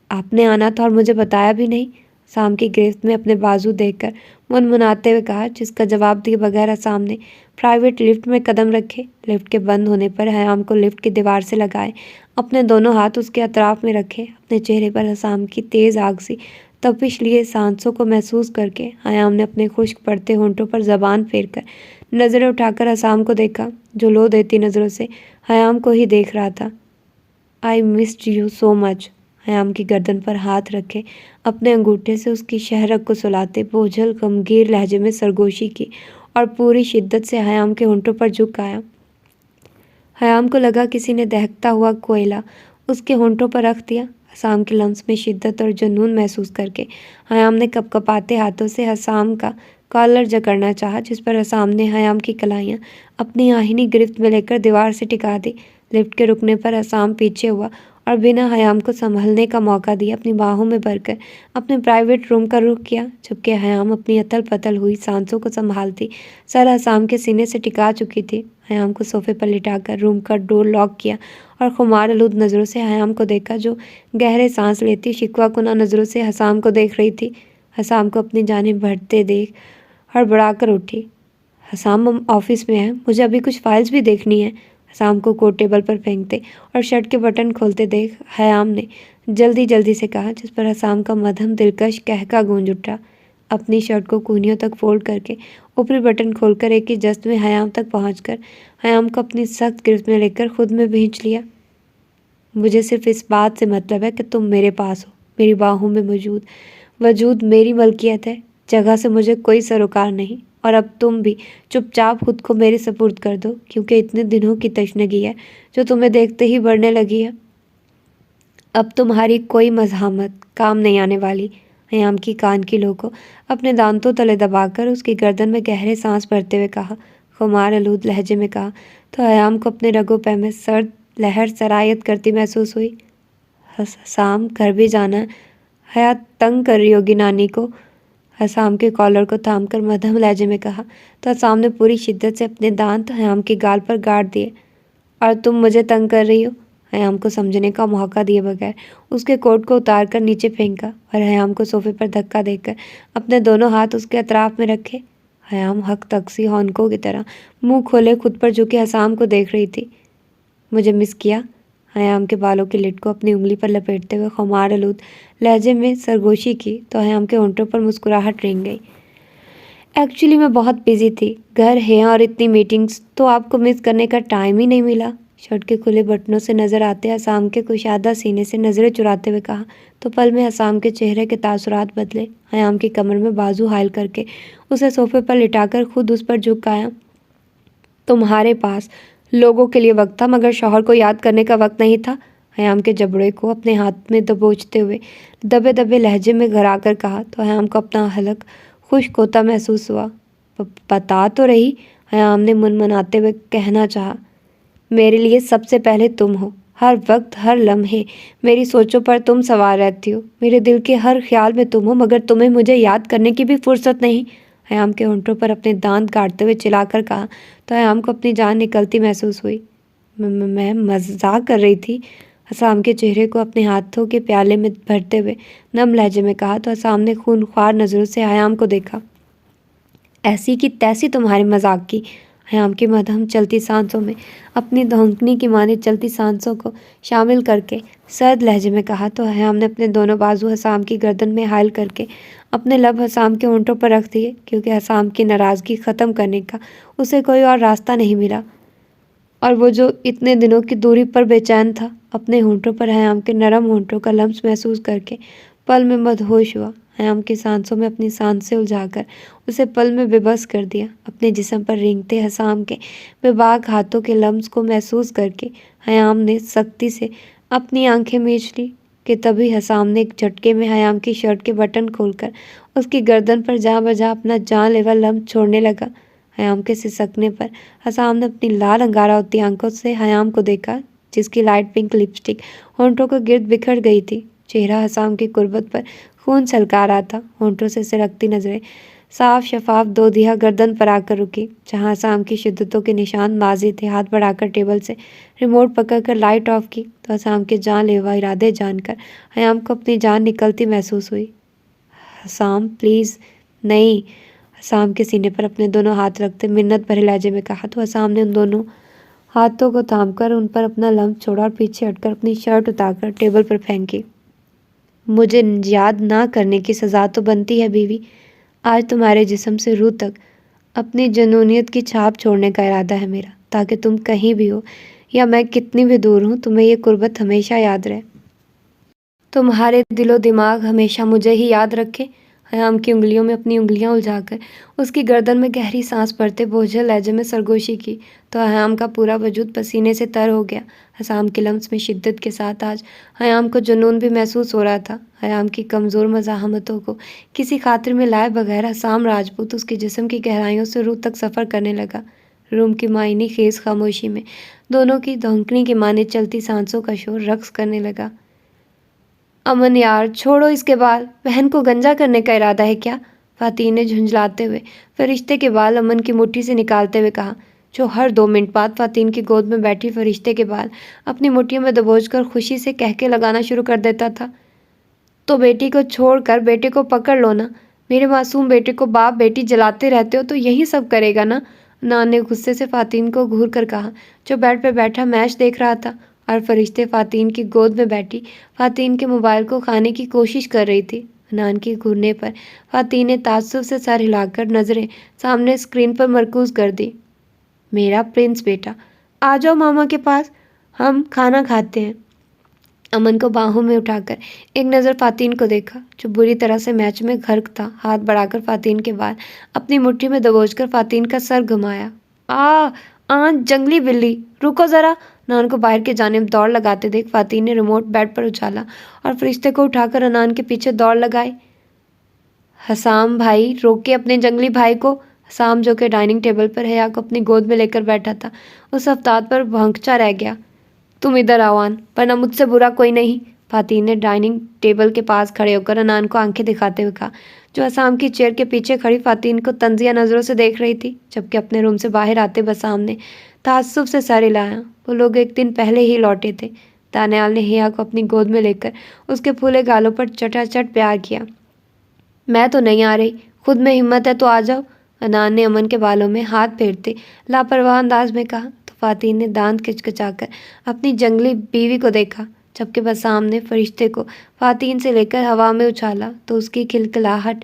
आपने आना था और मुझे बताया भी नहीं, शाम की गिरफ्त में अपने बाजू देखकर मुनमुनाते हुए कहा, जिसका जवाब दिए बगैर हसाम ने प्राइवेट लिफ्ट में कदम रखे। लिफ्ट के बंद होने पर हयाम को लिफ्ट की दीवार से लगाए अपने दोनों हाथ उसके अतराफ में रखे। अपने चेहरे पर हसाम की तेज आग सी तपिश लिए सांसों को महसूस करके हयाम ने अपने खुश्क पड़ते होंठों पर जबान फेरकर नजरें उठाकर हसाम को देखा, जो लो देती नजरों से हयाम को ही देख रहा था। I missed you so much. हयाम की गर्दन पर हाथ रखे अपने अंगूठे से उसकी शहरक को सुलाते बोझल गमगीर लहजे में सरगोशी की और पूरी शिद्दत से हयाम के होंठों पर झुक आया। हयाम को लगा किसी ने दहकता हुआ कोयला उसके होंठों पर रख दिया। हसाम के लम्स में शिद्दत और जुनून महसूस करके हयाम ने कपकपाते हाथों से हसाम का कॉलर जकड़ना चाहा, जिस पर हसाम ने हयाम की कलाइयाँ अपनी आहिनी गिरफ्त में लेकर दीवार से टिका दी। लिफ्ट के रुकने पर हसाम पीछे हुआ और बिना हयाम को संभलने का मौका दिए अपनी बाहों में भरकर अपने प्राइवेट रूम का रुख किया, जबकि हयाम अपनी अतल पतल हुई सांसों को संभालती सर हसाम के सीने से टिका चुकी थी। हयाम को सोफे पर लिटाकर रूम का डोर लॉक किया और खुमार आलूद नज़रों से हयाम को देखा, जो गहरे सांस लेती शिकवा कुना नज़रों से हसाम को देख रही थी। हसाम को अपनी जानिब बढ़ते देख हड़बड़ाकर उठी। हसाम, हम ऑफिस में हैं, मुझे अभी कुछ फाइल्स भी देखनी है। हसाम को कोट टेबल पर फेंकते और शर्ट के बटन खोलते देख हयाम ने जल्दी जल्दी से कहा, जिस पर हसाम का मध्यम दिलकश कहका गूंज उठा। अपनी शर्ट को कूहनियों तक फोल्ड करके ऊपरी बटन खोलकर एक ही जस्त में हयाम तक पहुंचकर हयाम को अपनी सख्त गिरफ्त में लेकर खुद में भींच लिया। मुझे सिर्फ इस बात से मतलब है कि तुम मेरे पास हो, मेरी बाहों में वजूद मेरी मलकियत है। जगह से मुझे कोई सरोकार नहीं, और अब तुम भी चुपचाप खुद को मेरे सपुर्द कर दो, क्योंकि इतने दिनों की तशनगी है जो तुम्हें देखते ही बढ़ने लगी है। अब तुम्हारी कोई मज़ाहमत काम नहीं आने वाली। हयाम की कान की लो को अपने दांतों तले दबाकर उसकी गर्दन में गहरे सांस भरते हुए कहा, खुमार आलूद लहजे में कहा, तो हयाम को अपने रगों पैर में सर्द लहर सरायत करती महसूस हुई। हसाम, घर भी जाना है, हयात तंग कर रही होगी नानी को। हसाम के कॉलर को थामकर मध्यम लहजे में कहा, तो हसाम ने पूरी शिद्दत से अपने दांत हयाम के गाल पर गाड़ दिए। और तुम मुझे तंग कर रही हो? हयाम को समझने का मौका दिए बगैर उसके कोट को उतार कर नीचे फेंका और हयाम को सोफे पर धक्का देकर अपने दोनों हाथ उसके अतराफ में रखे। हयाम हक तकसी हौनकों की तरह मुंह खोले खुद पर झुके हसाम को देख रही थी। मुझे मिस किया? हयाम के बालों की लिट को अपनी उंगली पर लपेटते हुए खुमार आलूद लहजे में सरगोशी की, तो हयाम के होंठों पर मुस्कुराहट रेंग गई। एक्चुअली मैं बहुत बिजी थी, घर है और इतनी मीटिंग्स, तो आपको मिस करने का टाइम ही नहीं मिला। शर्ट के खुले बटनों से नज़र आते हसाम के कुशादा सीने से नज़रें चुराते हुए कहा, तो पल में हसाम के चेहरे के तासुरात बदले। हयाम की कमर में बाजू हायल करके उसे सोफे पर लिटाकर खुद उस पर झुक आया। तुम्हारे पास लोगों के लिए वक्त था, मगर शौहर को याद करने का वक्त नहीं था। हयाम के जबड़े को अपने हाथ में दबोचते हुए दबे दबे लहजे में घरा कर कहा, तो हयाम को अपना हलक खुश्क होता महसूस हुआ। बता तो रही, हयाम ने मुनमुनाते हुए कहना चाहा। मेरे लिए सबसे पहले तुम हो, हर वक्त हर लम्हे मेरी सोचों पर तुम सवार रहती हो, मेरे दिल के हर ख्याल में तुम हो, मगर तुम्हें मुझे याद करने की भी फुर्सत नहीं। हयाम के होंठों पर अपने दांत गाड़ते हुए चिल्लाकर कहा, तो हयाम को अपनी जान निकलती महसूस हुई। मैं मजाक कर रही थी। हसाम के चेहरे को अपने हाथों के प्याले में भरते हुए नम लहजे में कहा, तो हसाम ने खूनख्वार नज़रों से हयाम को देखा। ऐसी की तैसी तुम्हारे मजाक की। हयाम की मध्यम चलती सांसों में अपनी धौंकनी की माने चलती सांसों को शामिल करके सर्द लहजे में कहा, तो हयाम ने अपने दोनों बाजू हसाम की गर्दन में हायल करके अपने लब हसाम के होंठों पर रख दिए, क्योंकि हसाम की नाराज़गी ख़त्म करने का उसे कोई और रास्ता नहीं मिला। और वो जो इतने दिनों की दूरी पर बेचैन था, अपने होंठों पर हयाम के नरम होंठों का लम्स महसूस करके पल में मदहोश हुआ। हयाम की सांसों में अपनी सांसें उलझाकर उसे पल में बेबस कर दिया। अपने जिस्म पर रेंगते हसाम के बेबाक हाथों के लम्स को महसूस करके हयाम ने सख्ती से अपनी आंखें मीच ली कि तभी हसाम ने एक झटके में हयाम की शर्ट के बटन खोलकर उसकी गर्दन पर जहाँ बजा अपना जानलेवा लम्स छोड़ने लगा। हयाम के सिसकने पर हसाम ने अपनी लाल अंगारा होती आंखों से हयाम को देखा, जिसकी लाइट पिंक लिपस्टिक होंठों के गिर्द बिखर गई थी। चेहरा हसाम की कुर्बत पर खून छलका रहा था। होंठों से सिरकती नजरें साफ शफाफ दो दिया गर्दन पर आकर रुकी, जहां हसाम की शिद्दतों के निशान माजी थे। हाथ बढ़ाकर टेबल से रिमोट पकड़कर लाइट ऑफ की, तो हसाम के जानलेवा इरादे जानकर हयाम को अपनी जान निकलती महसूस हुई। हसाम प्लीज़ नहीं, हसाम के सीने पर अपने दोनों हाथ रखते मिन्नत भरे लहजे में कहा। तो हसाम ने उन दोनों हाथों को थामकर उन पर अपना लम्ब छोड़ा और पीछे हटकर अपनी शर्ट उतारकर टेबल पर फेंकी। मुझे याद ना करने की सज़ा तो बनती है बीवी। आज तुम्हारे जिस्म से रूह तक अपनी जनूनियत की छाप छोड़ने का इरादा है मेरा, ताकि तुम कहीं भी हो या मैं कितनी भी दूर हूँ, तुम्हें ये कुर्बत हमेशा याद रहे। तुम्हारे दिलो दिमाग हमेशा मुझे ही याद रखे। हयाम की उंगलियों में अपनी उंगलियां उलझाकर उसकी गर्दन में गहरी सांस भरते बोझल लहजे में सरगोशी की तो हयाम का पूरा वजूद पसीने से तर हो गया। हसाम के लम्स में शिद्दत के साथ आज हयाम को जुनून भी महसूस हो रहा था। हयाम की कमज़ोर मज़ाहमतों को किसी खातिर में लाए बगैर हसाम राजपूत उसके जिस्म की गहराइयों से रूह तक सफ़र करने लगा। रूम की मायनी खेज खामोशी में दोनों की धौंकनी के माने चलती सांसों का शोर रक्स करने लगा। अमन यार छोड़ो इसके बाल, बहन को गंजा करने का इरादा है क्या? फ़ातीन ने झुंझलाते हुए फरिश्ते के बाल अमन की मुट्ठी से निकालते हुए कहा, जो हर 2 मिनट बाद फ़ातीन की गोद में बैठी फरिश्ते के बाल अपनी मुट्ठियों में दबोचकर खुशी से कहके लगाना शुरू कर देता था। तो बेटी को छोड़कर बेटे को पकड़ लो ना, मेरे मासूम बेटे को बाप बेटी जलाते रहते हो तो यही सब करेगा ना? नान ने गुस्से से फ़ातीन को घूर कर कहा, जो बेड पर बैठा मैच देख रहा था और फरिश्ते फ़ातीन की गोद में बैठी फ़ातीन के मोबाइल को खाने की कोशिश कर रही थी। नान के घूरने पर फ़ातीन ने ताज्जुब से सर हिलाकर नज़रें सामने स्क्रीन पर मरकूज़ कर दी। मेरा प्रिंस बेटा, आ जाओ मामा के पास, हम खाना खाते हैं। अमन को बाहों में उठाकर एक नज़र फ़ातीन को देखा, जो बुरी तरह से मैच में गर्क था। हाथ बढ़ाकर फ़ातीन के बाल अपनी मुट्ठी में दबोचकर फ़ातीन का सर घुमाया। जंगली बिल्ली, रुको ज़रा। नान को बाहर की जानिब दौड़ लगाते देख फ़ातीन ने रिमोट बेड पर उछाला और फरिश्ते को उठाकर अनान के पीछे दौड़ लगाई। हसाम भाई, रोके अपने जंगली भाई को। हसाम, जो कि डाइनिंग टेबल पर हया को अपनी गोद में लेकर बैठा था, उस अवतार पर भौंकचा रह गया। तुम इधर आओ आन, वरना मुझसे बुरा कोई नहीं। फ़ातीन ने डाइनिंग टेबल के पास खड़े होकर अनान को आंखें दिखाते हुए कहा, जो हसाम की चेयर के पीछे खड़ी फ़ातीन को तंजिया नज़रों से देख रही थी। जबकि अपने रूम से बाहर आते बसाम ने ताज्जुब से सर हिलाया। वो लोग एक दिन पहले ही लौटे थे। दानियाल ने हिया को अपनी गोद में लेकर उसके फूले गालों पर चटाचट प्यार किया। मैं तो नहीं आ रही, खुद में हिम्मत है तो आ जाओ। अनान ने अमन के बालों में हाथ फेरते लापरवाह अंदाज में कहा। तो फ़ातीन ने दांत किचकिचाकर अपनी जंगली बीवी को देखा। जबकि बसाम ने फरिश्ते को फ़ातीन से लेकर हवा में उछाला तो उसकी खिलखिलाहट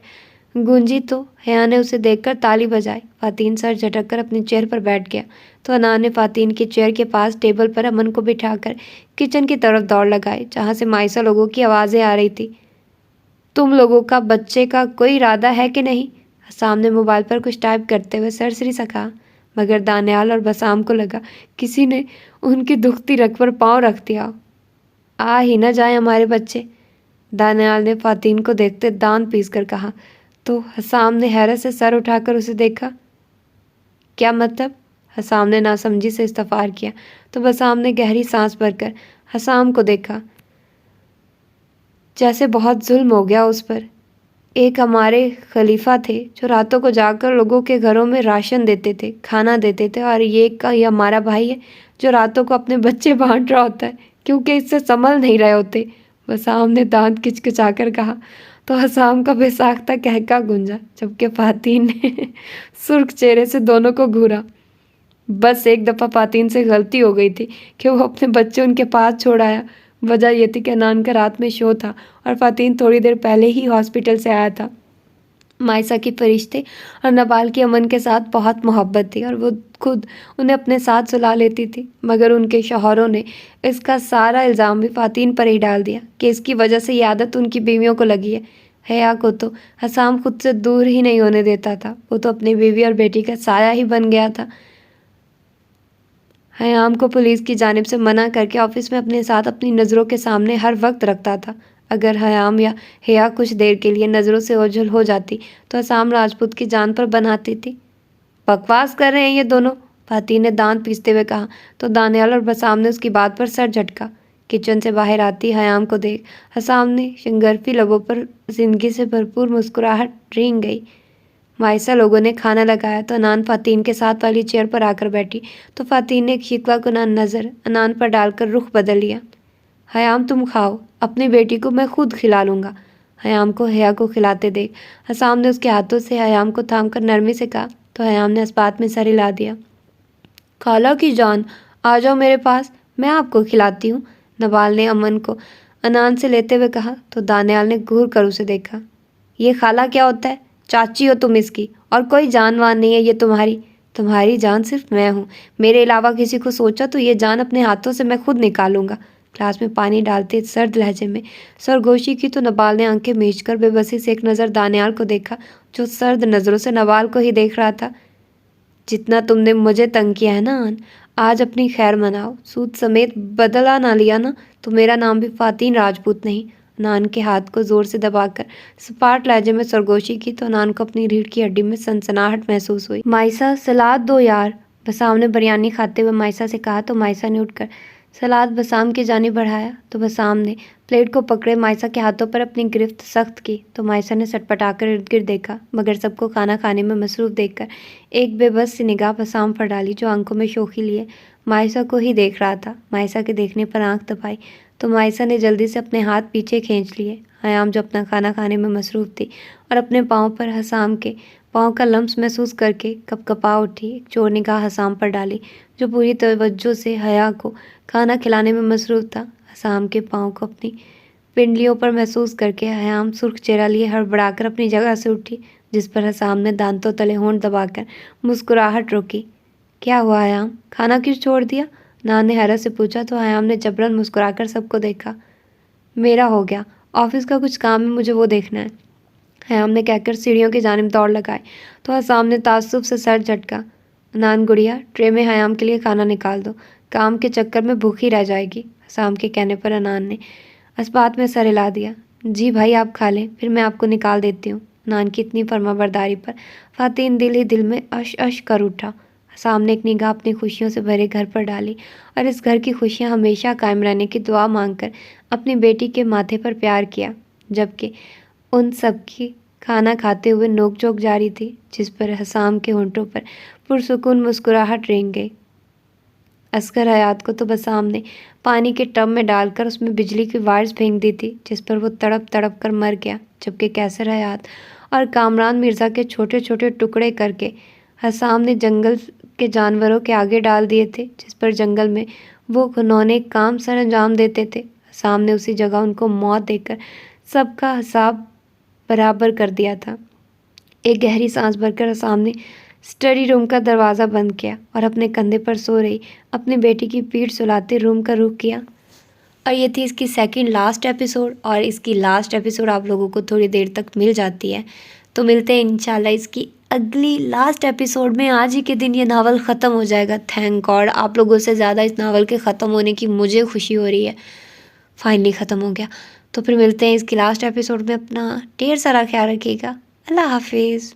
गूंजी तो हया ने उसे देखकर ताली बजाई। फ़ातीन सर झटक कर अपनी चेयर पर बैठ गया तो अनान ने फ़ातीन की चेयर के पास टेबल पर अमन को बिठाकर किचन की तरफ दौड़ लगाई, जहाँ से मायसा लोगों की आवाज़ें आ रही थी। तुम लोगों का बच्चे का कोई इरादा है कि नहीं? सामने मोबाइल पर कुछ टाइप करते हुए सरसरी सा कहा, मगर दानियाल और बसाम को लगा किसी ने उनकी दुखती रग पर पाँव रख दिया। आ ही न जाए हमारे बच्चे। दानियाल ने फ़ातीन को देखते दांत पीस कर कहा। तो हसाम ने हैरत से सर उठाकर उसे देखा। क्या मतलब? हसाम ने नासमझी से इस्तफार किया तो बसाम ने गहरी सांस भरकर हसाम को देखा, जैसे बहुत जुल्म हो गया उस पर। एक हमारे खलीफा थे जो रातों को जाकर लोगों के घरों में राशन देते थे, खाना देते थे, और ये हमारा भाई है जो रातों को अपने बच्चे बांट रहा होता है क्योंकि इससे संभल नहीं रहे होते। वसाम ने दांत किचकिचाकर कहा तो हसाम का बेसाख्ता कहका गूंजा, जबकि फ़ातीन ने सुर्ख चेहरे से दोनों को घूरा। बस एक दफ़ा फ़ातीन से गलती हो गई थी कि वो अपने बच्चे उनके पास छोड़ आया। वजह यह थी कि अनान का रात में शो था और फ़ातीन थोड़ी देर पहले ही हॉस्पिटल से आया था। मायसा की फरिश्ते और नबाल की अमन के साथ बहुत मोहब्बत थी और वो खुद उन्हें अपने साथ सुला लेती थी, मगर उनके शौहरों ने इसका सारा इल्ज़ाम भी फ़ातीन पर ही डाल दिया कि इसकी वजह से ये आदत उनकी बीवियों को लगी है। हया को तो हसाम खुद से दूर ही नहीं होने देता था। वो तो अपनी बीवी और बेटी का साया ही बन गया था। हयाम को पुलिस की जानिब से मना करके ऑफिस में अपने साथ अपनी नज़रों के सामने हर वक्त रखता था। अगर हयाम या हया कुछ देर के लिए नज़रों से ओझल हो जाती तो हसाम राजपूत की जान पर बनाती थी। बकवास कर रहे हैं ये दोनों, फ़ातीन ने दांत पीसते हुए कहा तो दानियाल और बसाम ने उसकी बात पर सर झटका। किचन से बाहर आती हयाम को देख हसाम ने शंगरफी लबों पर जिंदगी से भरपूर मुस्कुराहट रेंग गई। मायसा लोगों ने खाना लगाया तो अनान फ़ातीन के साथ वाली चेयर पर आकर बैठी तो फ़ातीन ने एक शिकवा कुनान नज़र अनान पर डालकर रुख बदल लिया। हयाम तुम खाओ, अपनी बेटी को मैं खुद खिला लूँगा। हयाम को हया को खिलाते देख हसाम ने उसके हाथों से हयाम को थामकर नरमी से कहा तो हयाम ने इस्पात में सर हिला दिया। खाला की जान, आ जाओ मेरे पास, मैं आपको खिलाती हूँ, नवाल ने अमन को अनान से लेते हुए कहा तो दानियाल ने घूर कर उसे देखा। ये खाला क्या होता है? चाची हो तुम इसकी, और कोई जानवान नहीं है ये तुम्हारी जान सिर्फ मैं हूँ। मेरे अलावा किसी को सोचा तो ये जान अपने हाथों से मैं खुद निकालूंगा। ग्लास में पानी डालते सर्द लहजे में सरगोशी की तो नवाल ने आंखें मीच कर बेबसी से एक नज़र दानियाल को देखा, जो सर्द नज़रों से नवाल को ही देख रहा था। जितना तुमने मुझे तंग किया है ना आन, आज अपनी खैर मनाओ। सूद समेत बदला ना लिया ना तो मेरा नाम भी फातीन राजपूत नहीं। नान के हाथ को जोर से दबाकर सपाट लहजे में सरगोशी की तो नान को अपनी रीढ़ की हड्डी में सनसनाहट महसूस हुई। माइसा सलाद दो यार, बसाम ने बिरयानी खाते हुए माइसा से कहा तो माइसा ने उठकर सलाद बसाम की जानिब बढ़ाया तो बसाम ने प्लेट को पकड़े माइसा के हाथों पर अपनी गिरफ्त सख्त की तो माइसा ने सटपटाकर इर्द गिर्द देखा, मगर सबको खाना खाने में मसरूफ देखकर एक बेबस सी निगाह बसाम पर डाली, जो आंखों में शोखी लिए माइसा को ही देख रहा था। माइसा के देखने पर आंख दबाई तो माइसा ने जल्दी से अपने हाथ पीछे खींच लिए। हयाम जो अपना खाना खाने में मसरूफ थी और अपने पाँव पर हसाम के पाँव का लम्स महसूस करके कपकपा उठी, एक चोर निगाह हसाम पर डाली, जो पूरी तवज्जो से हया को खाना खिलाने में मसरूफ था। हसाम के पाँव को अपनी पिंडलियों पर महसूस करके हयाम सुर्ख चेहरा लिए हड़बड़ाकर अपनी जगह से उठी, जिस पर हसाम ने दांतों तले होंठ दबाकर मुस्कुराहट रोकी। क्या हुआ हयाम, खाना क्यों छोड़ दिया? नान ने हैरत से पूछा तो हयाम ने जबरन मुस्कुराकर सबको देखा। मेरा हो गया, ऑफिस का कुछ काम है, मुझे वो देखना है, हयाम ने कहकर सीढ़ियों की जानिब दौड़ लगाई तो हसाम ने ताज्जुब से सर झटका। नान गुड़िया, ट्रे में हयाम के लिए खाना निकाल दो, काम के चक्कर में भूखी रह जाएगी। हसाम के कहने पर अनान ने इस्पात में सर हिला दिया। जी भाई आप खा लें, फिर मैं आपको निकाल देती हूँ। नान की इतनी फर्माबरदारी पर फातीन दिल ही दिल में अश अश कर उठा। हसाम ने एक निगाह अपनी खुशियों से भरे घर पर डाली और इस घर की खुशियाँ हमेशा कायम रहने की दुआ मांगकर अपनी बेटी के माथे पर प्यार किया, जबकि उन सबकी खाना खाते हुए नोकझोंक जारी थी, जिस पर हसाम के होंठों पर पुरसुकून मुस्कुराहट रेंग गई। असगर हयात को तो बसाम ने पानी के टब में डालकर उसमें बिजली की वायर्स फेंक दी थी, जिस पर वो तड़प तड़प कर मर गया, जबकि कैसर हयात और कामरान मिर्ज़ा के छोटे छोटे टुकड़े करके हसाम ने जंगल के जानवरों के आगे डाल दिए थे, जिस पर जंगल में वो घिनौने काम सर अंजाम देते थे। हसाम ने उसी जगह उनको मौत देकर सबका हिसाब बराबर कर दिया था। एक गहरी सांस भरकर हसाम ने स्टडी रूम का दरवाज़ा बंद किया और अपने कंधे पर सो रही अपनी बेटी की पीठ सुलाते रूम का रुख किया। और ये थी इसकी सेकंड लास्ट एपिसोड, और इसकी लास्ट एपिसोड आप लोगों को थोड़ी देर तक मिल जाती है, तो मिलते हैं इंशाल्लाह इसकी अगली लास्ट एपिसोड में। आज ही के दिन ये नावल ख़त्म हो जाएगा, थैंक गॉड। आप लोगों से ज़्यादा इस नावल के ख़त्म होने की मुझे खुशी हो रही है, फाइनली ख़त्म हो गया। तो फिर मिलते हैं इसकी लास्ट एपिसोड में, अपना ढेर सारा ख्याल रखिएगा, अल्लाह हाफिज़।